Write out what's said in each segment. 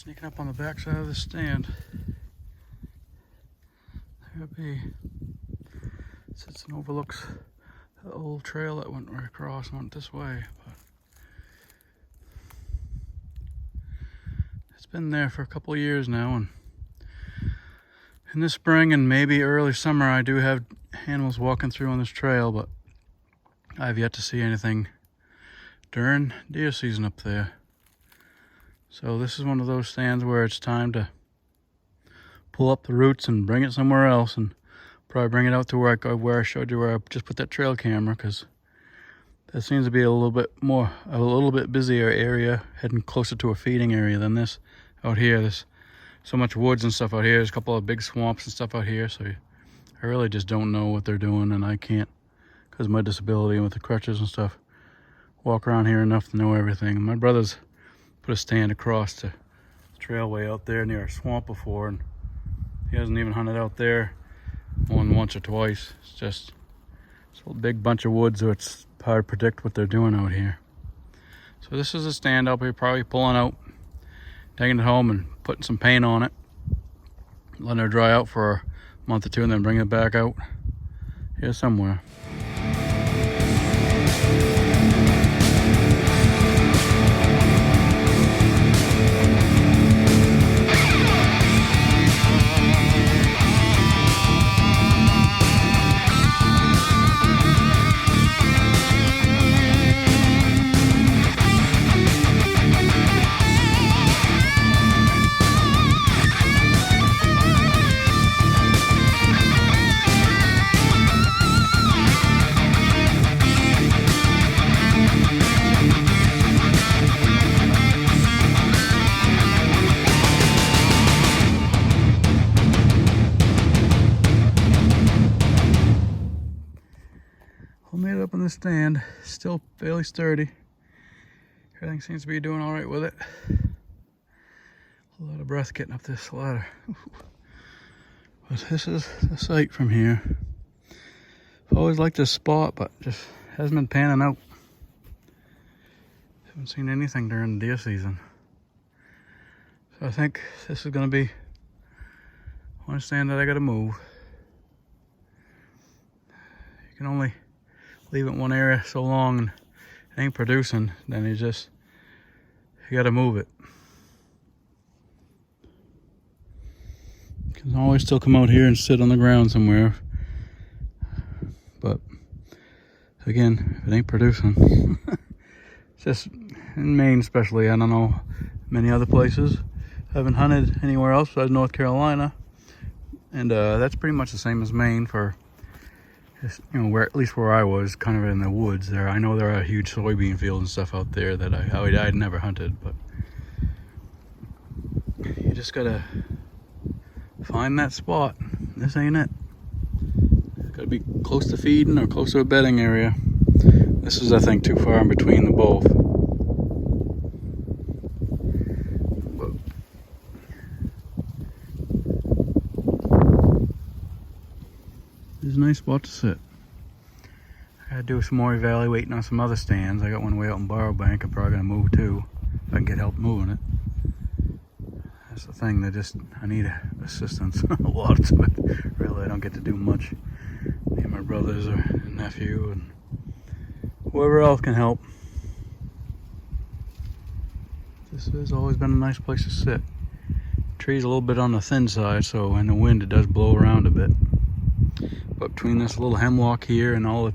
Sneaking up on the back side of the stand. There it be. It sits and overlooks the old trail that went right across and went this way. But it's been there for a couple of years now, and in the spring and maybe early summer I do have animals walking through on this trail, but I've yet to see anything during deer season up there. So this is one of those stands where it's time to pull up the roots and bring it somewhere else, and probably bring it out to where I showed you, where I just put that trail camera, because that seems to be a little bit busier area, heading closer to a feeding area than this out here. There's so much woods and stuff out here. There's a couple of big swamps and stuff out here, so I really just don't know what they're doing, and I can't, because of my disability and with the crutches and stuff, walk around here enough to know everything. My brother's put a stand across the trailway out there near a swamp before, and he hasn't even hunted out there more than once or twice. It's a big bunch of woods, so it's hard to predict what they're doing out here. So this is a stand I'll be probably pulling out, taking it home and putting some paint on it, letting it dry out for a month or two, and then bring it back out here somewhere. Made it up on the stand, still fairly sturdy. Everything seems to be doing all right with it. A lot of breath getting up this ladder. But this is the sight from here. I've always liked this spot, but just hasn't been panning out. Haven't seen anything during the deer season. So I think this is gonna be one stand that I gotta move. You can only leave it in one area so long and it ain't producing, then you gotta move it. You can always still come out here and sit on the ground somewhere, but again, if it ain't producing, it's just in Maine especially. I don't know many other places. I haven't hunted anywhere else besides North Carolina, and that's pretty much the same as Maine for just, you know, at least where I was, kind of in the woods there. I know there are huge soybean fields and stuff out there that I'd never hunted, but you just gotta find that spot. This ain't it. Gotta be close to feeding or close to a bedding area. This is, I think, too far in between the both. It's a nice spot to sit. I gotta do some more evaluating on some other stands. I got one way out in Borrow Bank I'm probably gonna move too, if I can get help moving it. That's the thing, I need assistance a lot to it. Really, I don't get to do much. Me and my brothers or nephew and whoever else can help. This has always been a nice place to sit. The tree's a little bit on the thin side, so in the wind it does blow around a bit. But between this little hemlock here and all the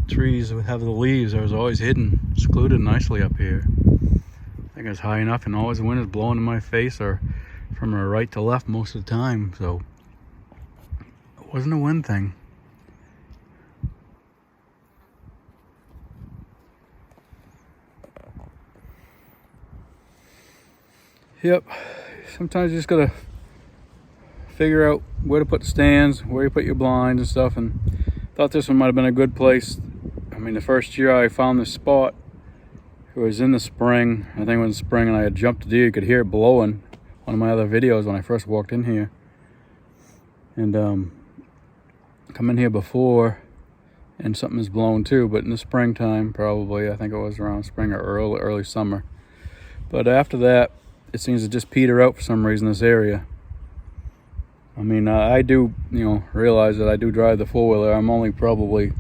trees that have the leaves, I was always hidden, secluded nicely up here. I think it's high enough, and always the wind is blowing in my face or from right to left most of the time, so it wasn't a wind thing. Yep, sometimes you just gotta figure out where to put the stands, where you put your blinds and stuff, and thought this one might have been a good place. I mean, the first year I found this spot, it was in the spring. I think it was in spring, and I had jumped a deer. You could hear it blowing. One of my other videos when I first walked in here. And come in here before, and something is blown too, but in the springtime probably. I think it was around spring or early summer. But after that, it seems to just peter out for some reason in this area. I mean, I do, realize that I do drive the four-wheeler. I'm only probably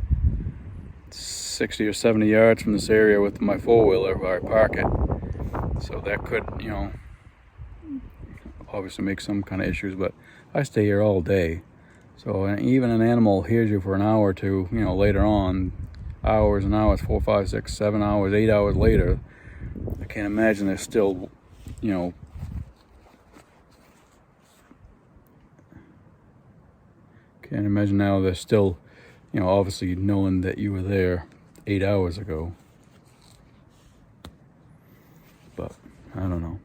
60 or 70 yards from this area with my four-wheeler where I park it. So that could, obviously make some kind of issues, but I stay here all day. So even an animal hears you for an hour or two, later on, hours and hours, 4, 5, 6, 7 hours, 8 hours later, I can't imagine they're still, can't imagine now they're still, obviously knowing that you were there 8 hours ago. But I don't know.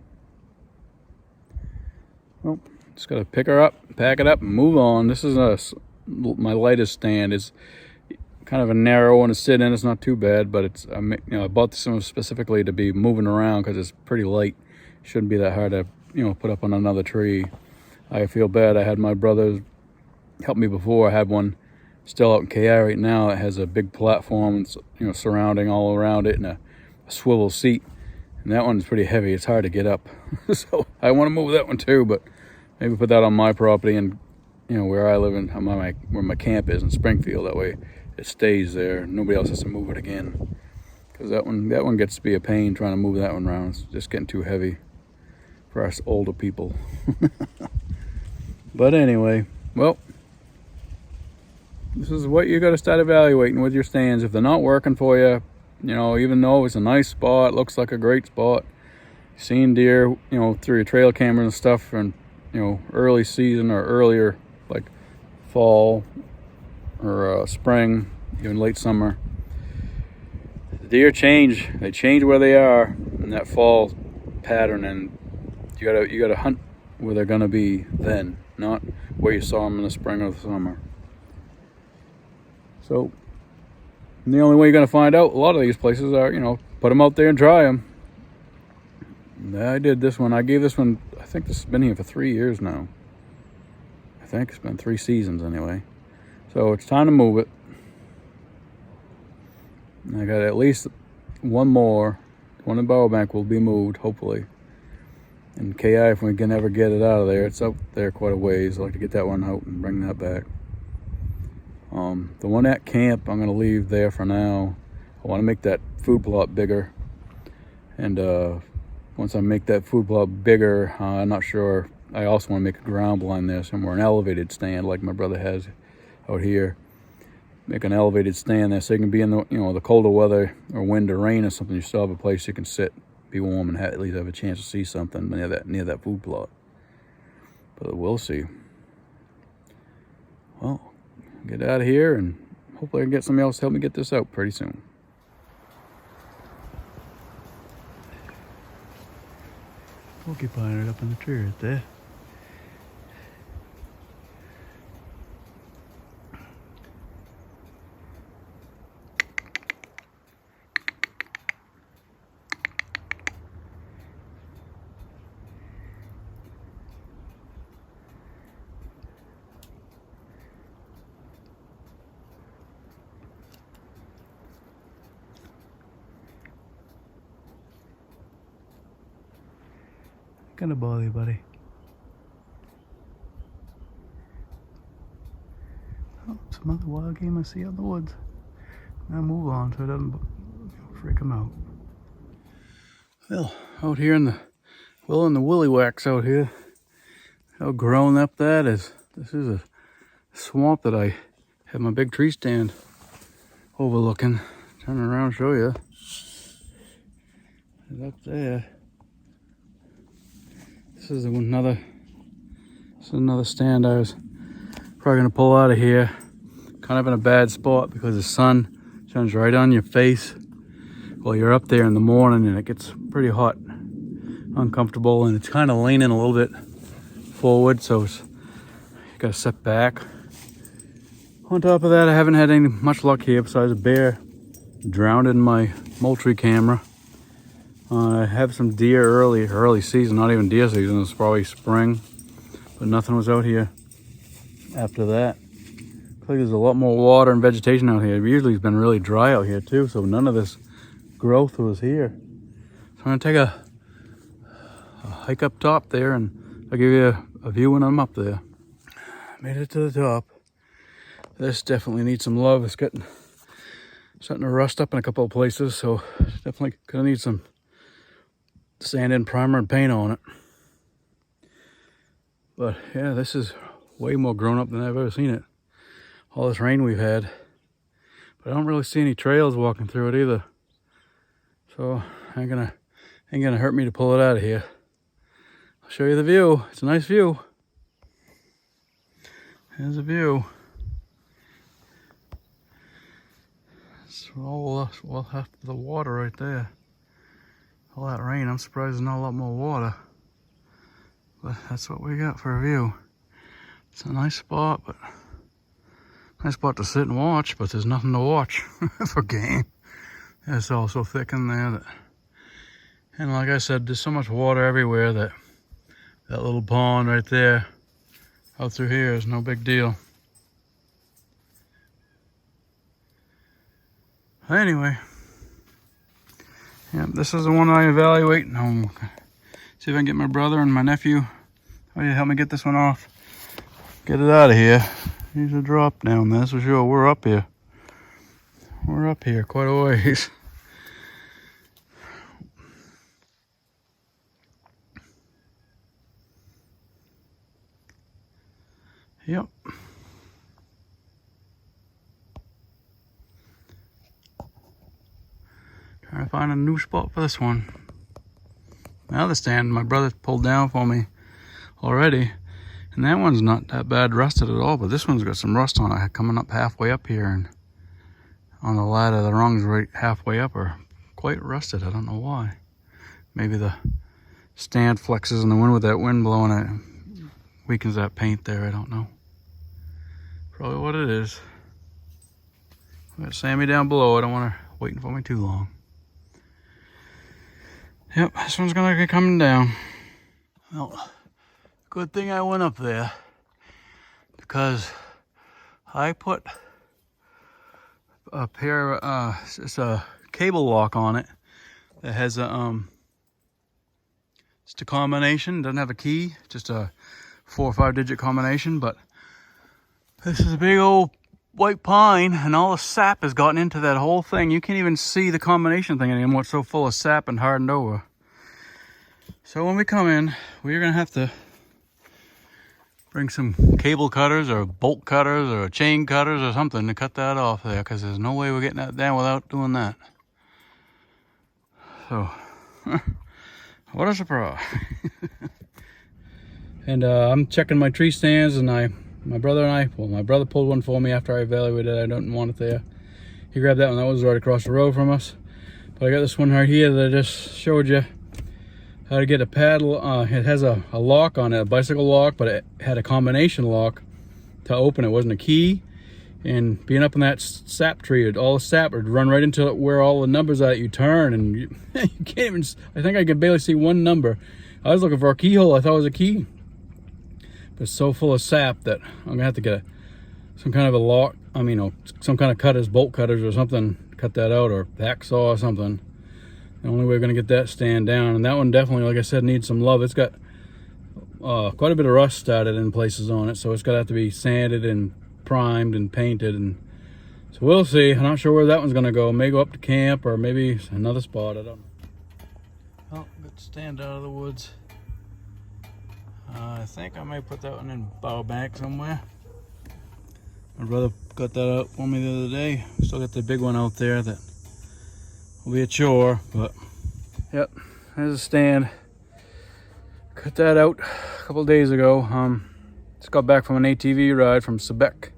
Well, just gotta pick her up, pack it up, and move on. This is my lightest stand. It's kind of a narrow one to sit in. It's not too bad, but it's I bought this one specifically to be moving around because it's pretty light. Shouldn't be that hard to put up on another tree. I feel bad. I had my brothers help me before. I had one still out in KI right now. It has a big platform, surrounding all around it, and a swivel seat. And that one's pretty heavy. It's hard to get up. So I want to move that one too, but maybe put that on my property and where I live in, where my camp is in Springfield. That way it stays there. Nobody else has to move it again. Because that one gets to be a pain trying to move that one around. It's just getting too heavy for us older people. But anyway, well, this is what you got to start evaluating with your stands. If they're not working for you, even though it's a nice spot, looks like a great spot, seeing deer, through your trail cameras and stuff, and early season or earlier, like fall or spring, even late summer, the deer change. They change where they are in that fall pattern, and you gotta hunt where they're gonna be then, not where you saw them in the spring or the summer. So the only way you're going to find out a lot of these places are, put them out there and try them. I did this one. I gave this one, I think this has been here for 3 years now. I think it's been 3 seasons anyway. So it's time to move it. I got at least one more. One in Bowerbank will be moved, hopefully. And KI, if we can ever get it out of there, it's out there quite a ways. I'd like to get that one out and bring that back. The one at camp, I'm going to leave there for now. I want to make that food plot bigger. And once I make that food plot bigger, I'm not sure. I also want to make a ground blind there somewhere, an elevated stand like my brother has out here. Make an elevated stand there so you can be in the the colder weather or wind or rain or something. You still have a place you can sit, be warm, and at least have a chance to see something near that food plot. But we'll see. Well, get out of here, and hopefully I can get somebody else to help me get this out pretty soon. Porcupine right up in the tree right there. Gonna bother you, buddy. Oh, some other wild game I see out in the woods. Now move on so it doesn't freak him out. Well, out here in the willy wax out here, how grown up that is. This is a swamp that I have my big tree stand overlooking. Turn around and show you. It's up there. This is another stand I was probably gonna pull out of here. Kind of in a bad spot because the sun shines right on your face while you're up there in the morning, and it gets pretty hot, uncomfortable, and it's kind of leaning a little bit forward, so you gotta sit back. On top of that, I haven't had much luck here besides a bear drowned in my Moultrie camera. I have some deer early season, not even deer season, it's probably spring, but nothing was out here after that. Looks like there's a lot more water and vegetation out here. Usually it's been really dry out here too, so none of this growth was here. So I'm gonna take hike up top there, and I'll give you a view when I'm up there. Made it to the top. This definitely needs some love. It's starting to rust up in a couple of places, so definitely gonna need some sand and primer and paint on it. But yeah, this is way more grown up than I've ever seen it. All this rain we've had. But I don't really see any trails walking through it either. So ain't gonna hurt me to pull it out of here. I'll show you the view. It's a nice view. There's a view. It's all half the water right there. All that rain, I'm surprised there's not a lot more water. But that's what we got for a view. It's a nice spot, but nice spot to sit and watch, but there's nothing to watch for game. It's all so thick in there that, and like I said, there's so much water everywhere that that little pond right there out through here is no big deal. Anyway, yeah, this is the one I evaluate. Now, see if I can get my brother and my nephew. Oh yeah, help me get this one off. Get it out of here. There's a drop down, that's for sure. We're up here. We're up here quite a ways. Yep. Trying to find a new spot for this one. The other stand my brother pulled down for me already, and that one's not that bad rusted at all, but this one's got some rust on it coming up halfway up here, and on the ladder the rungs right halfway up are quite rusted. I don't know why. Maybe the stand flexes in the wind with that wind blowing it. Weakens that paint there, I don't know. Probably what it is. We got Sammy down below. I don't want her waiting for me too long. Yep, this one's gonna be coming down. Well, good thing I went up there, because I put a pair of, it's a cable lock on it that has a, just a combination, doesn't have a key, just a 4 or 5 digit combination, but this is a big old white pine, and all the sap has gotten into that whole thing. You can't even see the combination thing anymore. It's so full of sap and hardened over. So when we come in, we're gonna have to bring some cable cutters or bolt cutters or chain cutters or something to cut that off there, because there's no way we're getting that down without doing that. So, what a surprise. And I'm checking my tree stands, and my brother pulled one for me after I evaluated it. I didn't want it there. He grabbed that one. That was right across the road from us. But I got this one right here that I just showed you how to get a paddle. It has a lock on it, a bicycle lock, but it had a combination lock to open. It wasn't a key. And being up in that sap tree, all the sap would run right into where all the numbers are that you turn, and you can't even, I think I could barely see one number. I was looking for a keyhole. I thought it was a key. But it's so full of sap that I'm gonna have to get some kind of a lock, some kind of cutters, bolt cutters or something, cut that out, or hacksaw or something. The only way we're gonna get that stand down. And that one definitely, like I said, needs some love. It's got quite a bit of rust started in places on it, so it's gonna have to be sanded and primed and painted, and so we'll see. I'm not sure where that one's gonna go. May go up to camp, or maybe another spot, I don't know. Oh, good stand out of the woods. I think I may put that one in bow bank somewhere. My brother got that out for me the other day. Still got the big one out there that will be a chore, but yep, there's a stand. Cut that out a couple days ago. Just got back from an ATV ride from Sebec,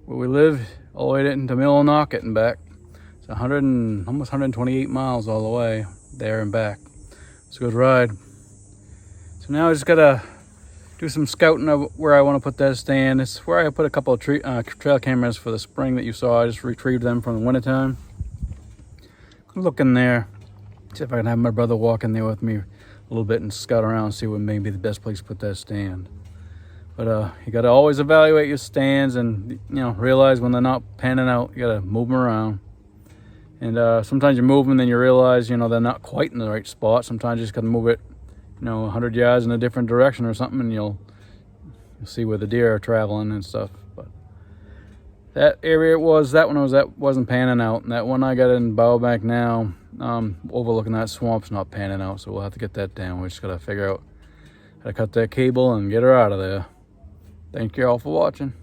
where we live, all the way into Millinocket and back. It's almost 128 miles all the way there and back. It's a good ride. So now I just gotta do some scouting of where I want to put that stand. It's where I put a couple of trail cameras for the spring that you saw. I just retrieved them from the wintertime. Look in there, see if I can have my brother walk in there with me a little bit and scout around and see what may be the best place to put that stand. But you gotta always evaluate your stands, and realize when they're not panning out, you gotta move them around. And sometimes you move them, then you realize they're not quite in the right spot. Sometimes you just gotta move it you know, 100 yards in a different direction or something, and you'll see where the deer are traveling and stuff. But that area that one wasn't panning out, and that one I got in Bowbank now, overlooking that swamp's not panning out, so we'll have to get that down. We just gotta figure out how to cut that cable and get her out of there. Thank you all for watching.